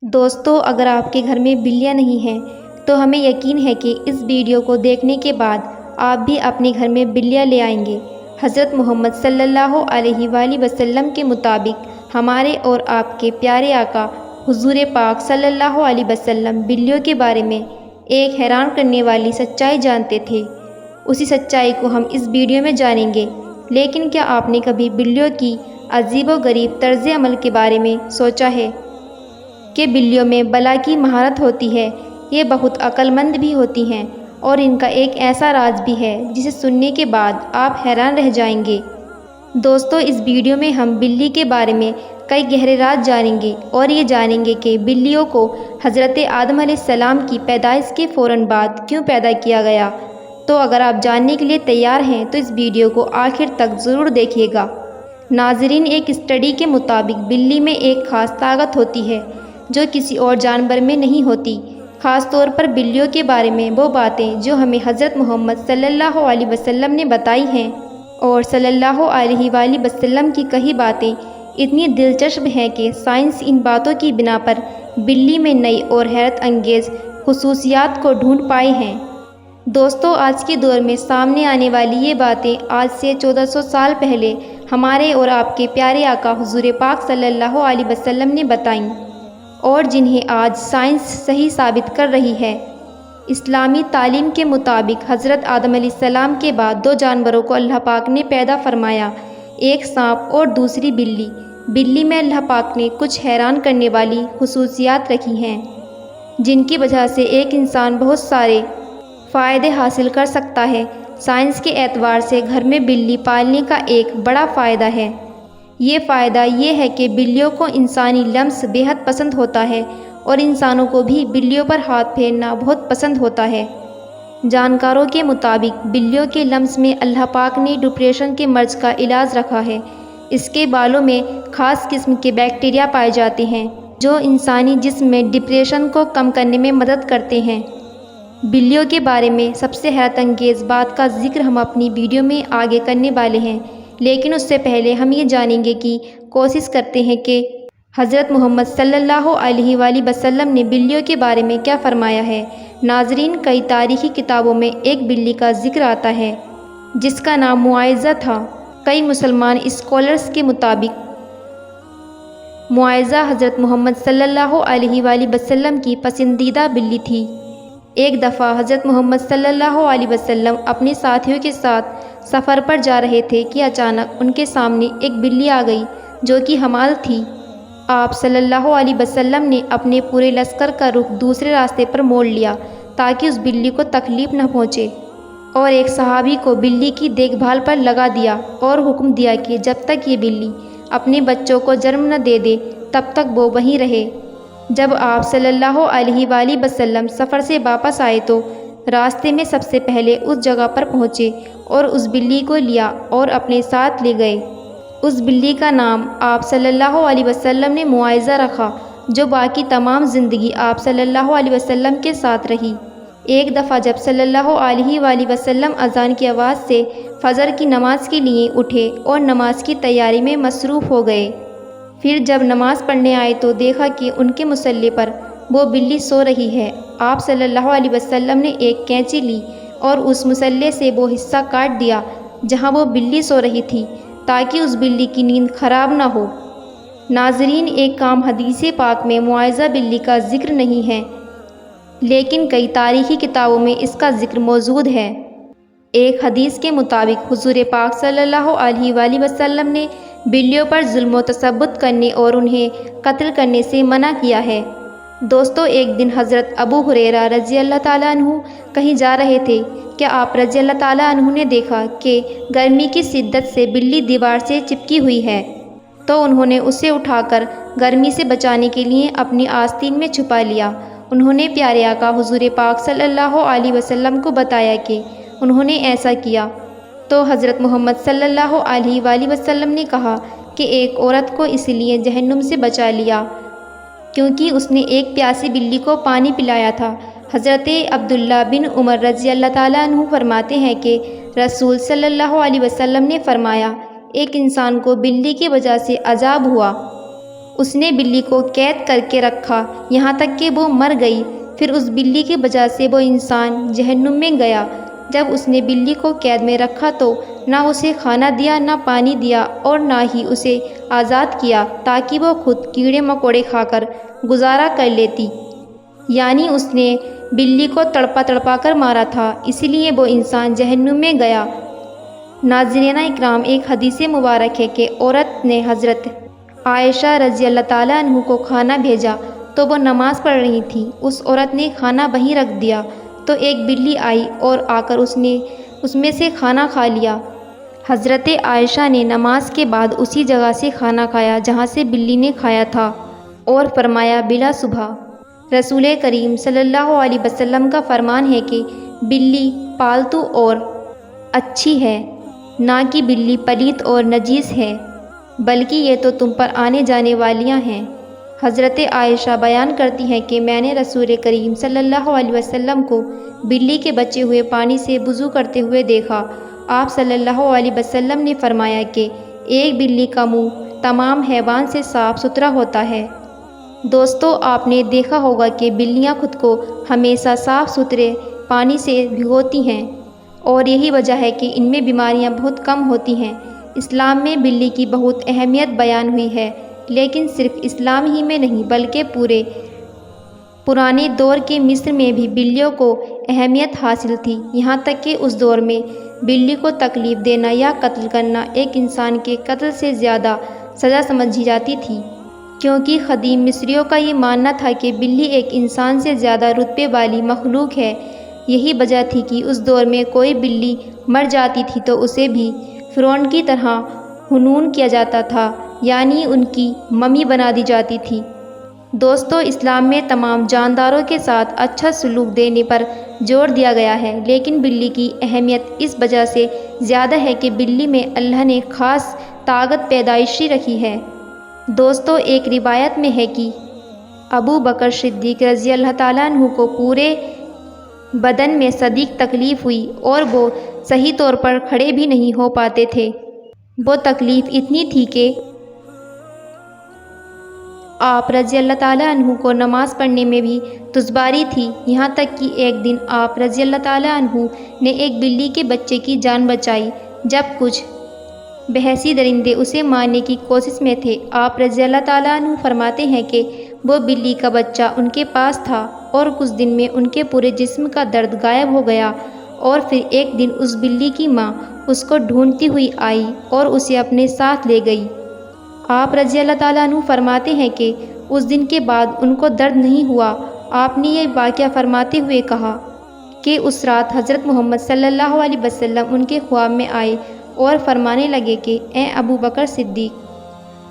دوستو، اگر آپ کے گھر میں بلیاں نہیں ہیں تو ہمیں یقین ہے کہ اس ویڈیو کو دیکھنے کے بعد آپ بھی اپنے گھر میں بلیاں لے آئیں گے۔ حضرت محمد صلی اللہ علیہ وآلہ وسلم کے مطابق ہمارے اور آپ کے پیارے آقا حضور پاک صلی اللہ علیہ وسلم بلیوں کے بارے میں ایک حیران کرنے والی سچائی جانتے تھے۔ اسی سچائی کو ہم اس ویڈیو میں جانیں گے۔ لیکن کیا آپ نے کبھی بلیوں کی عجیب و غریب طرز عمل کے بارے میں سوچا ہے کہ بلیوں میں بلا کی مہارت ہوتی ہے؟ یہ بہت عقل مند بھی ہوتی ہیں اور ان کا ایک ایسا راز بھی ہے جسے سننے کے بعد آپ حیران رہ جائیں گے۔ دوستو، اس ویڈیو میں ہم بلی کے بارے میں کئی گہرے راز جانیں گے اور یہ جانیں گے کہ بلیوں کو حضرت آدم علیہ السلام کی پیدائش کے فوراً بعد کیوں پیدا کیا گیا۔ تو اگر آپ جاننے کے لیے تیار ہیں تو اس ویڈیو کو آخر تک ضرور دیکھیے گا۔ ناظرین، ایک اسٹڈی کے مطابق بلی میں ایک خاص طاقت ہوتی ہے جو کسی اور جانور میں نہیں ہوتی۔ خاص طور پر بلیوں کے بارے میں وہ باتیں جو ہمیں حضرت محمد صلی اللہ علیہ وسلم نے بتائی ہیں، اور صلی اللہ علیہ وآلہ وسلم کی کئی باتیں اتنی دلچسپ ہیں کہ سائنس ان باتوں کی بنا پر بلی میں نئی اور حیرت انگیز خصوصیات کو ڈھونڈ پائے ہیں۔ دوستو، آج کے دور میں سامنے آنے والی یہ باتیں آج سے 1400 سال پہلے ہمارے اور آپ کے پیارے آقا حضور پاک صلی اللہ علیہ وسلم نے بتائیں، اور جنہیں آج سائنس صحیح ثابت کر رہی ہے۔ اسلامی تعلیم کے مطابق حضرت آدم علیہ السلام کے بعد دو جانوروں کو اللہ پاک نے پیدا فرمایا، ایک سانپ اور دوسری بلی۔ بلی میں اللہ پاک نے کچھ حیران کرنے والی خصوصیات رکھی ہیں جن کی وجہ سے ایک انسان بہت سارے فائدے حاصل کر سکتا ہے۔ سائنس کے اعتبار سے گھر میں بلی پالنے کا ایک بڑا فائدہ ہے۔ یہ فائدہ یہ ہے کہ بلیوں کو انسانی لمس بے حد پسند ہوتا ہے اور انسانوں کو بھی بلیوں پر ہاتھ پھیرنا بہت پسند ہوتا ہے۔ جانکاروں کے مطابق بلیوں کے لمس میں اللہ پاک نے ڈپریشن کے مرض کا علاج رکھا ہے۔ اس کے بالوں میں خاص قسم کے بیکٹیریا پائے جاتے ہیں جو انسانی جسم میں ڈپریشن کو کم کرنے میں مدد کرتے ہیں۔ بلیوں کے بارے میں سب سے حیرت انگیز بات کا ذکر ہم اپنی ویڈیو میں آگے کرنے والے ہیں، لیکن اس سے پہلے ہم یہ جانیں گے کہ کوشش کرتے ہیں کہ حضرت محمد صلی اللہ علیہ وآلہ وسلم نے بلیوں کے بارے میں کیا فرمایا ہے۔ ناظرین، کئی تاریخی کتابوں میں ایک بلی کا ذکر آتا ہے جس کا نام معائزہ تھا۔ کئی مسلمان اسکالرز کے مطابق معائزہ حضرت محمد صلی اللہ علیہ وآلہ وسلم کی پسندیدہ بلی تھی۔ ایک دفعہ حضرت محمد صلی اللہ علیہ وسلم اپنے ساتھیوں کے ساتھ سفر پر جا رہے تھے کہ اچانک ان کے سامنے ایک بلی آ گئی جو کہ حمال تھی۔ آپ صلی اللہ علیہ وسلم نے اپنے پورے لشکر کا رخ دوسرے راستے پر موڑ لیا تاکہ اس بلی کو تکلیف نہ پہنچے، اور ایک صحابی کو بلی کی دیکھ بھال پر لگا دیا اور حکم دیا کہ جب تک یہ بلی اپنے بچوں کو جنم نہ دے دے تب تک وہ وہیں رہے۔ جب آپ صلی اللہ علیہ وآلہ وسلم سفر سے واپس آئے تو راستے میں سب سے پہلے اس جگہ پر پہنچے اور اس بلی کو لیا اور اپنے ساتھ لے گئے۔ اس بلی کا نام آپ صلی اللہ علیہ وسلم نے معائزہ رکھا، جو باقی تمام زندگی آپ صلی اللہ علیہ وسلم کے ساتھ رہی۔ ایک دفعہ جب صلی اللہ علیہ وآلہ وسلم اذان کی آواز سے فجر کی نماز کے لیے اٹھے اور نماز کی تیاری میں مصروف ہو گئے۔ پھر جب نماز پڑھنے آئے تو دیکھا کہ ان کے مصلی پر وہ بلی سو رہی ہے۔ آپ صلی اللہ علیہ وسلم نے ایک کینچی لی اور اس مصلی سے وہ حصہ کاٹ دیا جہاں وہ بلی سو رہی تھی تاکہ اس بلی کی نیند خراب نہ ہو۔ ناظرین، ایک عام حدیث پاک میں معائزہ بلی کا ذکر نہیں ہے، لیکن کئی تاریخی کتابوں میں اس کا ذکر موجود ہے۔ ایک حدیث کے مطابق حضور پاک صلی اللہ علیہ وآلہ وسلم نے بلیوں پر ظلم و تسبط کرنے اور انہیں قتل کرنے سے منع کیا ہے۔ دوستو، ایک دن حضرت ابو ہریرہ رضی اللہ تعالیٰ عنہ کہیں جا رہے تھے کہ آپ رضی اللہ تعالیٰ عنہ نے دیکھا کہ گرمی کی شدت سے بلی دیوار سے چپکی ہوئی ہے، تو انہوں نے اسے اٹھا کر گرمی سے بچانے کے لیے اپنی آستین میں چھپا لیا۔ انہوں نے پیارے آقا حضور پاک صلی اللہ علیہ وسلم کو بتایا کہ انہوں نے ایسا کیا، تو حضرت محمد صلی اللہ علیہ وآلہ وسلم نے کہا کہ ایک عورت کو اس لیے جہنم سے بچا لیا کیونکہ اس نے ایک پیاسی بلی کو پانی پلایا تھا۔ حضرت عبداللہ بن عمر رضی اللہ تعالیٰ عنہ فرماتے ہیں کہ رسول صلی اللہ علیہ وسلم نے فرمایا، ایک انسان کو بلی کی وجہ سے عذاب ہوا، اس نے بلی کو قید کر کے رکھا یہاں تک کہ وہ مر گئی۔ پھر اس بلی کی وجہ سے وہ انسان جہنم میں گیا۔ جب اس نے بلی کو قید میں رکھا تو نہ اسے کھانا دیا، نہ پانی دیا، اور نہ ہی اسے آزاد کیا تاکہ وہ خود کیڑے مکوڑے کھا کر گزارا کر لیتی، یعنی اس نے بلی کو تڑپا تڑپا کر مارا تھا، اس لیے وہ انسان جہنم میں گیا۔ ناظرین اکرام، ایک حدیث مبارک ہے کہ عورت نے حضرت عائشہ رضی اللہ تعالیٰ عنہ کو کھانا بھیجا تو وہ نماز پڑھ رہی تھی۔ اس عورت نے کھانا وہیں رکھ دیا تو ایک بلی آئی اور آ کر اس نے اس میں سے کھانا کھا لیا۔ حضرت عائشہ نے نماز کے بعد اسی جگہ سے کھانا کھایا جہاں سے بلی نے کھایا تھا، اور فرمایا بلا صبح رسول کریم صلی اللہ علیہ وسلم کا فرمان ہے کہ بلی پالتو اور اچھی ہے، نہ کہ بلی پلیت اور نجیس ہے، بلکہ یہ تو تم پر آنے جانے والیاں ہیں۔ حضرت عائشہ بیان کرتی ہیں کہ میں نے رسول کریم صلی اللہ علیہ وسلم کو بلی کے بچے ہوئے پانی سے وضو کرتے ہوئے دیکھا۔ آپ صلی اللہ علیہ وسلم نے فرمایا کہ ایک بلی کا منہ تمام حیوان سے صاف ستھرا ہوتا ہے۔ دوستو، آپ نے دیکھا ہوگا کہ بلیاں خود کو ہمیشہ صاف ستھرے پانی سے بھگوتی ہیں، اور یہی وجہ ہے کہ ان میں بیماریاں بہت کم ہوتی ہیں۔ اسلام میں بلی کی بہت اہمیت بیان ہوئی ہے، لیکن صرف اسلام ہی میں نہیں بلکہ پرانے دور کے مصر میں بھی بلیوں کو اہمیت حاصل تھی، یہاں تک کہ اس دور میں بلی کو تکلیف دینا یا قتل کرنا ایک انسان کے قتل سے زیادہ سزا سمجھی جاتی تھی، کیونکہ قدیم مصریوں کا یہ ماننا تھا کہ بلی ایک انسان سے زیادہ رتبے والی مخلوق ہے۔ یہی وجہ تھی کہ اس دور میں کوئی بلی مر جاتی تھی تو اسے بھی فرعون کی طرح حنون کیا جاتا تھا، یعنی ان کی ممی بنا دی جاتی تھی۔ دوستو، اسلام میں تمام جانداروں کے ساتھ اچھا سلوک دینے پر زور دیا گیا ہے، لیکن بلی کی اہمیت اس وجہ سے زیادہ ہے کہ بلی میں اللہ نے خاص طاقت پیدائشی رکھی ہے۔ دوستو، ایک روایت میں ہے کہ ابو بکر صدیق رضی اللہ تعالیٰ عنہ کو پورے بدن میں شدید تکلیف ہوئی اور وہ صحیح طور پر کھڑے بھی نہیں ہو پاتے تھے۔ وہ تکلیف اتنی تھی کہ آپ رضی اللہ تعالیٰ عنہ کو نماز پڑھنے میں بھی دشواری تھی، یہاں تک کہ ایک دن آپ رضی اللہ تعالیٰ عنہ نے ایک بلی کے بچے کی جان بچائی جب کچھ بحثی درندے اسے مارنے کی کوشش میں تھے۔ آپ رضی اللہ تعالیٰ عنہ فرماتے ہیں کہ وہ بلی کا بچہ ان کے پاس تھا اور کچھ دن میں ان کے پورے جسم کا درد غائب ہو گیا، اور پھر ایک دن اس بلی کی ماں اس کو ڈھونڈتی ہوئی آئی اور اسے اپنے ساتھ لے گئی۔ آپ رضی اللہ تعالیٰ عنہ فرماتے ہیں کہ اس دن کے بعد ان کو درد نہیں ہوا۔ آپ نے یہ واقعہ فرماتے ہوئے کہا کہ اس رات حضرت محمد صلی اللہ علیہ وسلم ان کے خواب میں آئے اور فرمانے لگے کہ اے ابو بکر صدیق،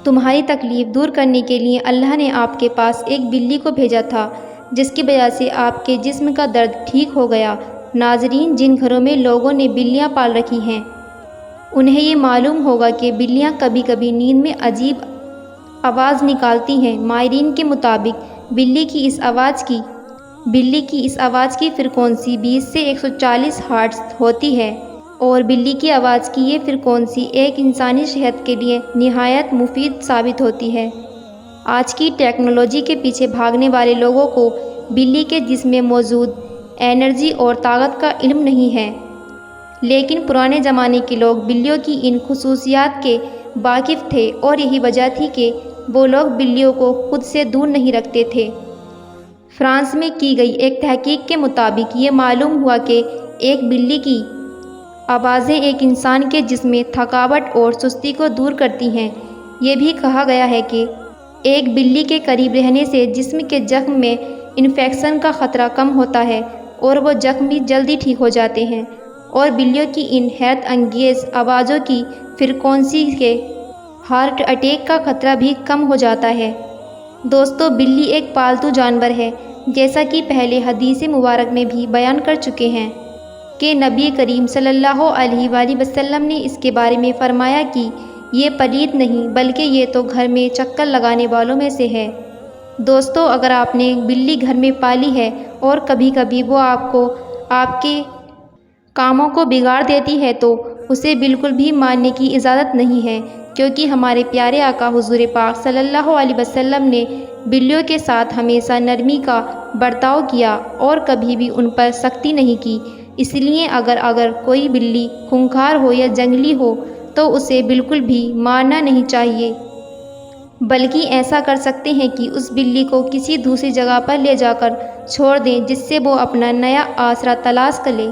تمہاری تکلیف دور کرنے کے لیے اللہ نے آپ کے پاس ایک بلی کو بھیجا تھا جس کی وجہ سے آپ کے جسم کا درد ٹھیک ہو گیا۔ ناظرین، جن گھروں میں لوگوں نے بلیاں پال رکھی ہیں انہیں یہ معلوم ہوگا کہ بلیاں کبھی کبھی نیند میں عجیب آواز نکالتی ہیں۔ ماہرین کے مطابق بلی کی اس آواز کی فریکوئنسی 20 سے 140 ہرٹز ہوتی ہے، اور بلی کی آواز کی یہ فریکوئنسی ایک انسانی صحت کے لیے نہایت مفید ثابت ہوتی ہے۔ آج کی ٹیکنالوجی کے پیچھے بھاگنے والے لوگوں کو بلی کے جسم میں موجود انرجی اور طاقت کا علم نہیں ہے، لیکن پرانے زمانے کے لوگ بلیوں کی ان خصوصیات کے واقف تھے، اور یہی وجہ تھی کہ وہ لوگ بلیوں کو خود سے دور نہیں رکھتے تھے۔ فرانس میں کی گئی ایک تحقیق کے مطابق یہ معلوم ہوا کہ ایک بلی کی آوازیں ایک انسان کے جسم میں تھکاوٹ اور سستی کو دور کرتی ہیں۔ یہ بھی کہا گیا ہے کہ ایک بلی کے قریب رہنے سے جسم کے زخم میں انفیکشن کا خطرہ کم ہوتا ہے اور وہ زخم بھی جلدی ٹھیک ہو جاتے ہیں، اور بلیوں کی ان حیرت انگیز آوازوں کی فریکوئنسی سے ہارٹ اٹیک کا خطرہ بھی کم ہو جاتا ہے۔ دوستو، بلی ایک پالتو جانور ہے، جیسا کہ پہلے حدیث مبارک میں بھی بیان کر چکے ہیں کہ نبی کریم صلی اللہ علیہ وآلہ وسلم نے اس کے بارے میں فرمایا کہ یہ پلیت نہیں بلکہ یہ تو گھر میں چکر لگانے والوں میں سے ہے۔ دوستو، اگر آپ نے بلی گھر میں پالی ہے اور کبھی کبھی وہ آپ کے کاموں کو بگاڑ دیتی ہے تو اسے بالکل بھی مارنے کی اجازت نہیں ہے، کیونکہ ہمارے پیارے آقا حضور پاک صلی اللہ علیہ وسلم نے بلیوں کے ساتھ ہمیشہ نرمی کا برتاؤ کیا اور کبھی بھی ان پر سختی نہیں کی۔ اس لیے اگر کوئی بلی خونخوار ہو یا جنگلی ہو تو اسے بالکل بھی مارنا نہیں چاہیے، بلکہ ایسا کر سکتے ہیں کہ اس بلی کو کسی دوسری جگہ پر لے جا کر چھوڑ دیں جس سے وہ اپنا نیا آسرا تلاش کر لے۔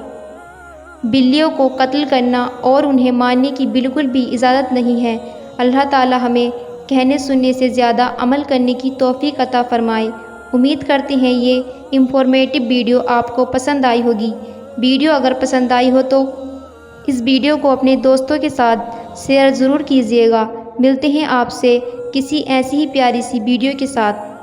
بلیوں کو قتل کرنا اور انہیں مارنے کی بالکل بھی اجازت نہیں ہے۔ اللہ تعالی ہمیں کہنے سننے سے زیادہ عمل کرنے کی توفیق عطا فرمائے۔ امید کرتے ہیں یہ انفارمیٹیو ویڈیو آپ کو پسند آئی ہوگی۔ ویڈیو اگر پسند آئی ہو تو اس ویڈیو کو اپنے دوستوں کے ساتھ شیئر ضرور کیجیے گا۔ ملتے ہیں آپ سے کسی ایسی ہی پیاری سی ویڈیو کے ساتھ۔